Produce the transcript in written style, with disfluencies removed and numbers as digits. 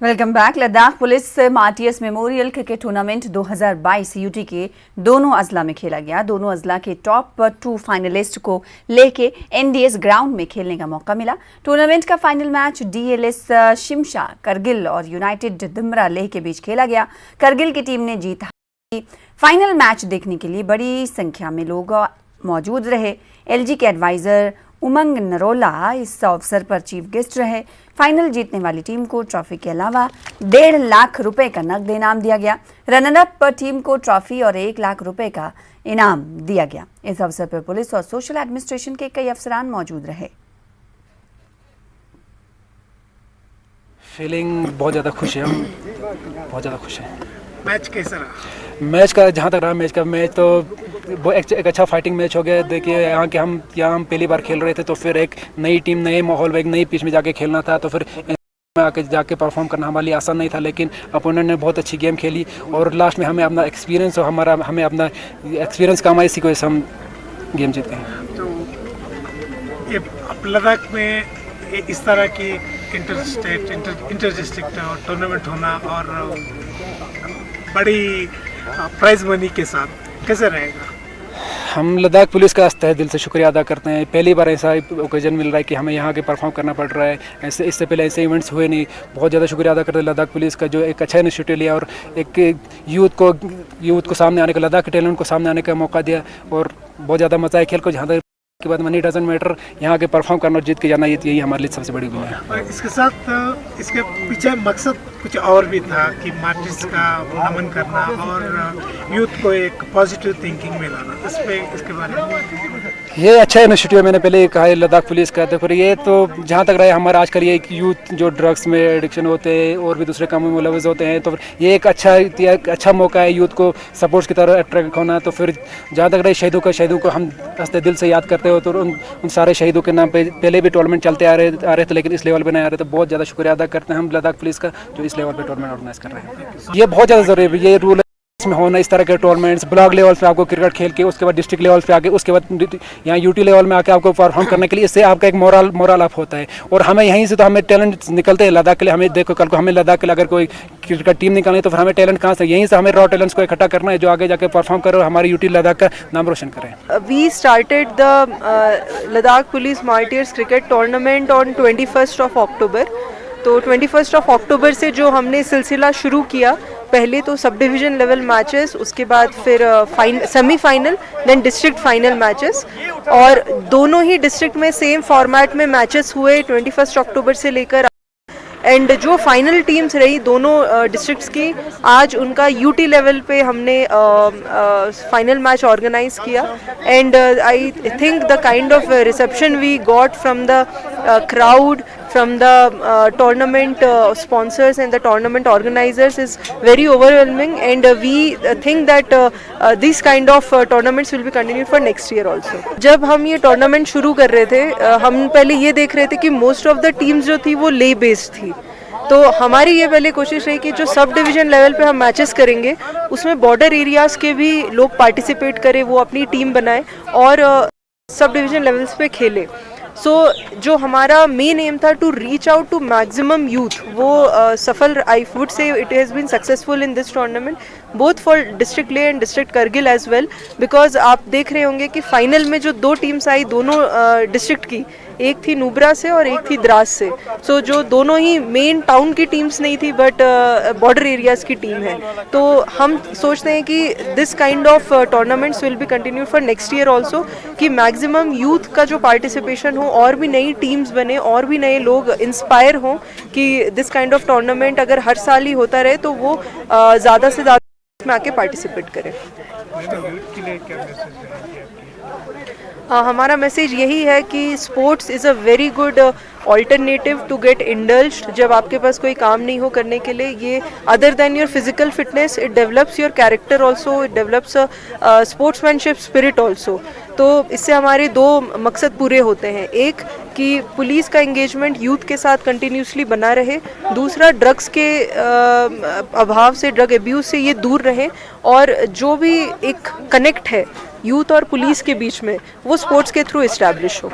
Welcome back. Ladakh police martyrs memorial cricket tournament 2022 UT के दोनों अजला में खेला गया। दोनों अजला के टॉप 2 फाइनलिस्ट को लेके एनडीएस ग्राउंड में खेलने का मौका मिला। टूर्नामेंट का final match DLS Shimsha Kargil और यूनाइटेड दिमरा लेह के बीच खेला गया। करगिल की टीम ने जीत हासिल की। फाइनल मैच देखने के लिए बड़ी संख्या में लोग मौजूद रहे। एलजी के एडवाइजर उमंग नरोला इस अवसर पर चीफ गेस्ट रहे। फाइनल जीतने वाली टीम को ट्रॉफी के अलावा 1.5 लाख रुपए का नकद इनाम दिया गया। रनर अप पर टीम को ट्रॉफी और 1 लाख रुपए का इनाम दिया गया। इस अवसर पर पुलिस और सोशल एडमिनिस्ट्रेशन के कई अफसरान मौजूद रहे। फीलिंग बहुत ज़्यादा खुश है, हम बहुत ज़्यादा खुश हैं। मैच कैसा रहा? मैच का जहाँ तक रहा मैच तो वो एक अच्छा फाइटिंग मैच हो गया। देखिए यहाँ हम पहली बार खेल रहे थे, तो फिर एक नई टीम, नए माहौल में, एक नई पिच में जाके खेलना था, तो फिर आके जाके परफॉर्म करना हमारे लिए आसान नहीं था। लेकिन अपोनेंट ने बहुत अच्छी गेम खेली और लास्ट में हमें अपना एक्सपीरियंस और हमें अपना एक्सपीरियंस काम आया, इसी को हम गेम जीते हैं। तो ये लद्दाख में इस तरह की inter state inter district tournament होना और बड़ी प्राइज मनी के साथ कैसे रहेगा? हम लद्दाख पुलिस का तहे दिल से शुक्रिया अदा करते हैं। पहली बार ऐसा ओकेजन मिल रहा है कि हमें यहाँ के परफॉर्म करना पड़ रहा है। इससे पहले ऐसे इवेंट्स हुए नहीं। बहुत ज़्यादा शुक्रिया अदा करते हैं लद्दाख पुलिस का, जो एक अच्छा इनिशिएटिव लिया और एक यूथ को सामने आने का, लद्दाख के टैलेंट को सामने आने का मौका दिया। और बहुत ज़्यादा मज़ा है खेल को। जहाँ तक के बाद मनी डजंट मैटर, यहाँ के परफॉर्म करना और जीत के जाना, यही हमारे लिए सबसे बड़ी दुनिया है। और इसके साथ इसके पीछे मकसद कुछ और भी था कि मार्टिस का नमन करना और यूथ को एक पॉजिटिव थिंकिंग में लाना। इसके बारे में ये अच्छा इनिशिएटिव मैंने पहले ही कहा है लद्दाख पुलिस का। तो फिर ये तो जहाँ तक रहा है हमारा आजकल ये यूथ जो ड्रग्स में एडिक्शन होते हैं और भी दूसरे कामों में मुलव्वस होते हैं, तो फिर ये एक अच्छा मौका है यूथ को सपोर्ट्स की तरह अट्रैक्ट होना। तो फिर जहाँ तक रहे शहीदों को हम हंसते दिल से याद करते हो। तो उन सारे शहीदों के नाम पे पहले भी टूर्नामेंट चलते आ रहे थे, लेकिन इस लेवल पे नहीं आ रहे। तो बहुत ज़्यादा शुक्रिया अदा करते हैं हम लद्दाख पुलिस का, जो इस लेवल पे टूर्नामेंट ऑर्गेनाइज कर रहे हैं। ये बहुत ज़्यादा ज़रूरी है। ये रूल में होना इस तरह के टूर्नामेंट्स ब्लॉक लेवल पे आपको क्रिकेट खेल के, उसके बाद डिस्ट्रिक्ट लेवल पे आके, उसके बाद यहाँ यूटी लेवल में आके आपको परफॉर्म करने के लिए, इससे आपका एक मोरल अप होता है। और हमें यहीं से तो हमें टैलेंट निकलते हैं लद्दाख के लिए। हमें देखो कल को हमें लद्दाख के लिए अगर कोई क्रिकेट टीम निकालनी, तो फिर हमें टैलेंट कहाँ से? यहीं से हमें रॉ टैलेंट्स को इकट्ठा करना है, जो आगे जाके परफॉर्म करे और हमारी यूटी लद्दाख का नाम रोशन करें। We started the Ladakh police martyrs cricket tournament on 21 October. तो 21 अक्टूबर से जो हमने सिलसिला शुरू किया, पहले तो सब डिवीज़न लेवल मैचेस, उसके बाद फिर semifinal, then district final matches, और दोनों ही डिस्ट्रिक्ट में सेम फॉर्मेट में मैचेस हुए 21 अक्टूबर से लेकर। एंड जो फाइनल टीम्स रही दोनों डिस्ट्रिक्ट्स की, आज उनका यूटी लेवल पे हमने फाइनल मैच ऑर्गेनाइज किया। And I think the kind of reception we got from the crowd, from the tournament sponsors and the tournament organizers is very overwhelming, and we think that these kind of tournaments will be continued for next year also. जब हम ये tournament शुरू कर रहे थे, हम पहले ये देख रहे थे कि मोस्ट ऑफ द टीम्स जो थी वो ले बेस्ड थी। तो हमारी ये पहले कोशिश रही कि जो सब डिवीज़न लेवल पे हम मैचेस करेंगे, उसमें बॉर्डर एरियाज़ के भी लोग पार्टिसिपेट करें, वो अपनी टीम बनाएं और सब डिवीज़न लेवल्स पे खेले। सो जो हमारा मेन एम था to reach out to maximum youth, वो सफल, I would say it has been successful in this tournament, both for district Leh and district Kargil as well. Because आप देख रहे होंगे कि फाइनल में जो 2 टीम्स आई, दोनों डिस्ट्रिक्ट की, एक थी नुब्रा से और एक थी द्रास से। सो जो दोनों ही मेन टाउन की टीम्स नहीं थी, बट बॉर्डर एरियाज़ की टीम है। तो हम सोचते हैं कि this kind of tournaments will be continue for next year also, कि मैक्सिमम यूथ का जो पार्टिसिपेशन हो, और भी नई टीम्स बने, और भी नए लोग इंस्पायर हों कि दिस काइंड ऑफ टूर्नामेंट अगर हर साल ही होता रहे, तो वो ज़्यादा से ज़्यादा में आके पार्टिसिपेट करें। हमारा मैसेज यही है कि sports is a very good alternative to get indulged. जब आपके पास कोई काम नहीं हो करने के लिए, ये other than your physical fitness, it develops your character also, it develops sportsmanship spirit also. तो इससे हमारे 2 मकसद पूरे होते हैं। एक कि पुलिस का एंगेजमेंट यूथ के साथ कंटिन्यूसली बना रहे, दूसरा ड्रग्स के अभाव से, ड्रग एब्यूज़ से ये दूर रहे, और जो भी एक कनेक्ट है यूथ और पुलिस के बीच में, वो स्पोर्ट्स के थ्रू इस्टेब्लिश हो।